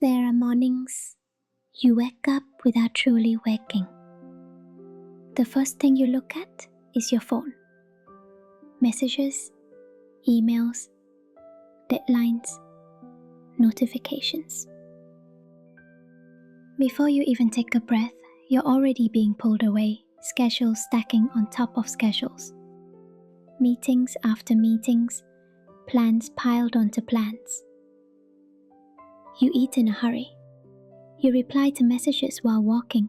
There are mornings you wake up without truly waking. The first thing you look at is your phone. Messages, emails, deadlines, notifications. Before you even take a breath, you're already being pulled away, schedules stacking on top of schedules. Meetings after meetings, plans piled onto plans. You eat in a hurry. You reply to messages while walking.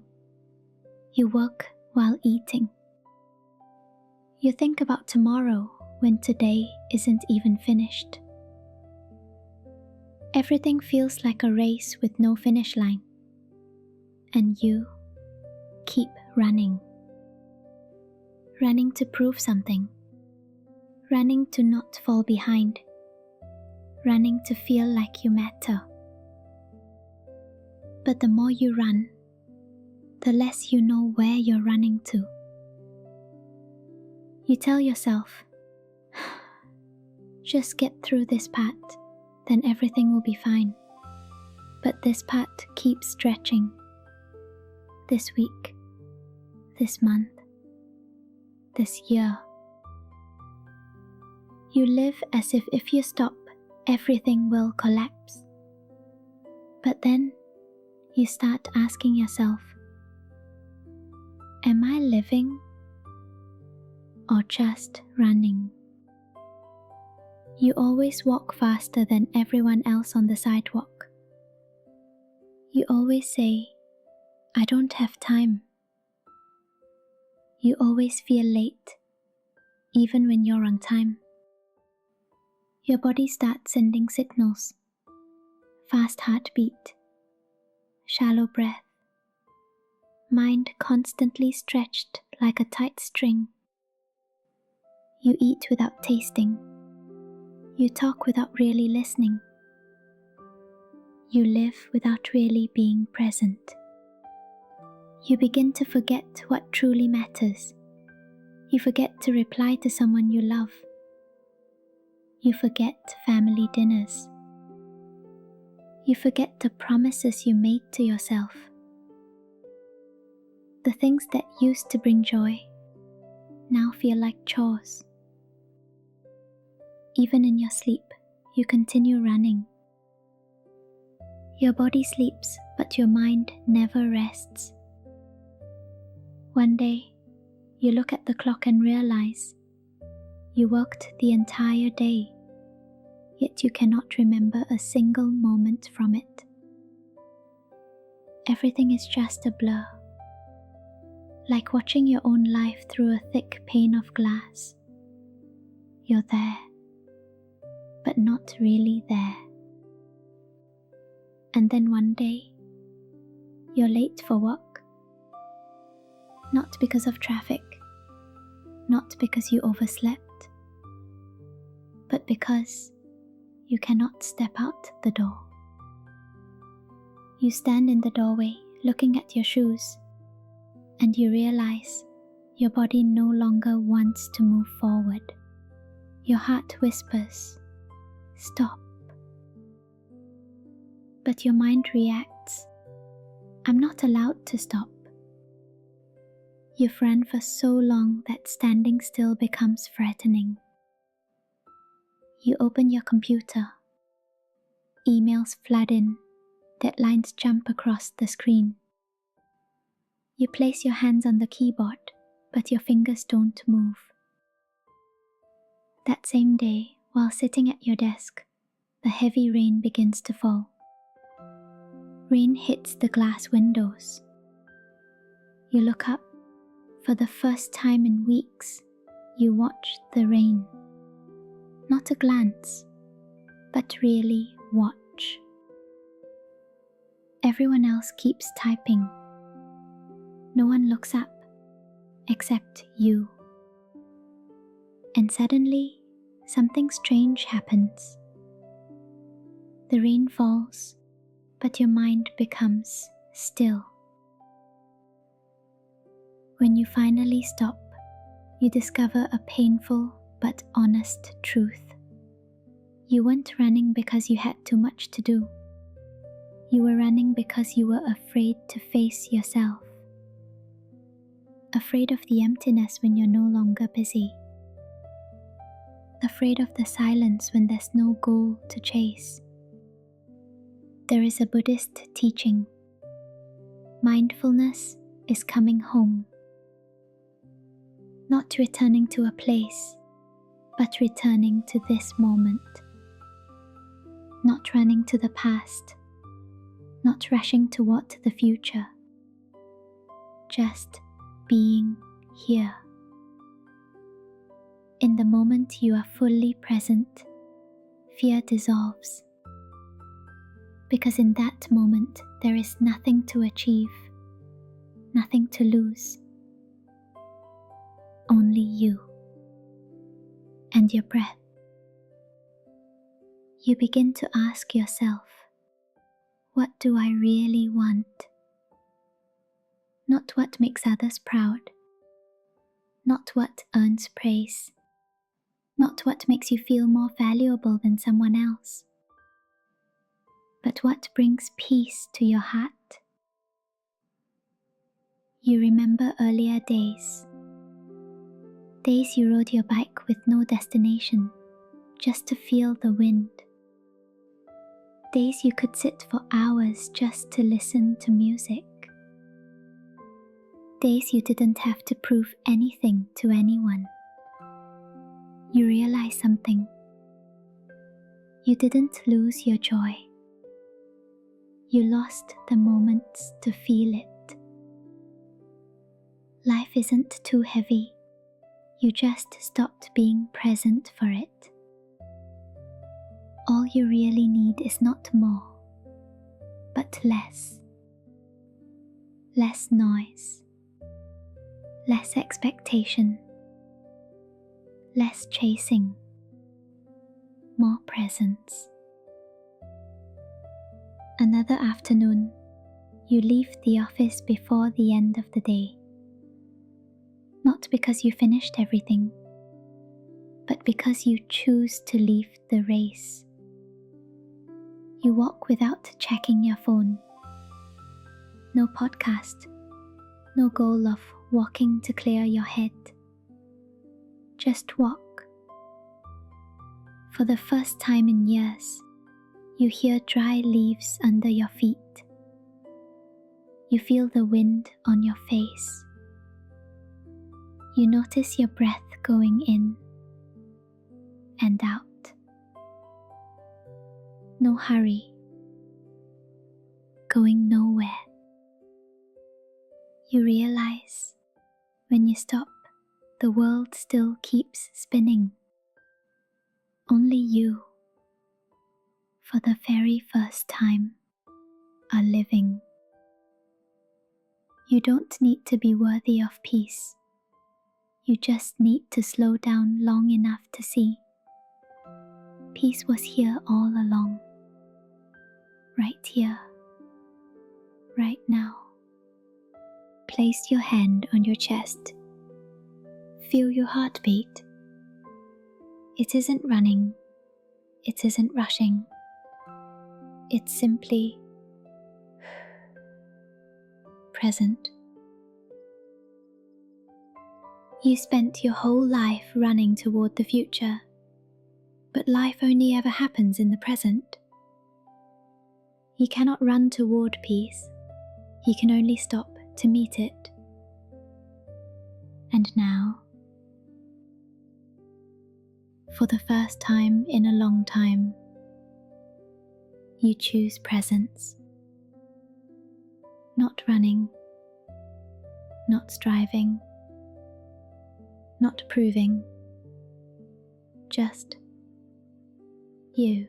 You work while eating. You think about tomorrow when today isn't even finished. Everything feels like a race with no finish line. And you keep running. Running to prove something. Running to not fall behind. Running to feel like you matter. But the more you run, the less you know where you're running to. You tell yourself, just get through this part, then everything will be fine. But this part keeps stretching. This week, this month, this year. You live as if you stop, everything will collapse. But then, you start asking yourself, am I living or just running? You always walk faster than everyone else on the sidewalk. You always say, I don't have time. You always feel late, even when you're on time. Your body starts sending signals, fast heartbeat, shallow breath, mind constantly stretched like a tight string. You eat without tasting. You talk without really listening. You live without really being present. You begin to forget what truly matters. You forget to reply to someone you love. You forget family dinners. You forget the promises you made to yourself. The things that used to bring joy now feel like chores. Even in your sleep, you continue running. Your body sleeps, but your mind never rests. One day, you look at the clock and realize you worked the entire day, yet you cannot remember a single moment from it. Everything is just a blur, like watching your own life through a thick pane of glass. You're there, but not really there. And then one day, you're late for work. Not because of traffic, not because you overslept, but because you cannot step out the door. You stand in the doorway looking at your shoes, and you realize your body no longer wants to move forward. Your heart whispers, stop. But your mind reacts, I'm not allowed to stop. You've run for so long that standing still becomes threatening. You open your computer. Emails flood in, deadlines jump across the screen. You place your hands on the keyboard, but your fingers don't move. That same day, while sitting at your desk, the heavy rain begins to fall. Rain hits the glass windows. You look up. For the first time in weeks, you watch the rain. Not a glance, but really watch. Everyone else keeps typing. No one looks up, except you. And suddenly, something strange happens. The rain falls, but your mind becomes still. When you finally stop, you discover a painful but honest truth. You weren't running because you had too much to do. You were running because you were afraid to face yourself. Afraid of the emptiness when you're no longer busy. Afraid of the silence when there's no goal to chase. There is a Buddhist teaching. Mindfulness is coming home. Not returning to a place, but returning to this moment. Not running to the past, not rushing toward the future. Just being here. In the moment you are fully present, fear dissolves. Because in that moment there is nothing to achieve, nothing to lose. Only you and your breath. You begin to ask yourself, what do I really want? Not what makes others proud, not what earns praise, not what makes you feel more valuable than someone else, but what brings peace to your heart. You remember earlier days you rode your bike with no destination, just to feel the wind. Days you could sit for hours just to listen to music. Days you didn't have to prove anything to anyone. You realize something. You didn't lose your joy. You lost the moments to feel it. Life isn't too heavy. You just stopped being present for it. All you really need is not more, but less. Less noise. Less expectation. Less chasing. More presence. Another afternoon, you leave the office before the end of the day. Not because you finished everything, but because you choose to leave the race. You walk without checking your phone. No podcast, no goal of walking to clear your head. Just walk. For the first time in years, you hear dry leaves under your feet. You feel the wind on your face. You notice your breath going in and out. No hurry. Going nowhere. You realize when you stop, the world still keeps spinning. Only you, for the very first time, are living. You don't need to be worthy of peace. You just need to slow down long enough to see. Peace was here all along. Right here. Right now. Place your hand on your chest. Feel your heartbeat. It isn't running. It isn't rushing. It's simply present. You spent your whole life running toward the future, but life only ever happens in the present. You cannot run toward peace. You can only stop to meet it. And now, for the first time in a long time, you choose presence. Not running, not striving, not proving, just you.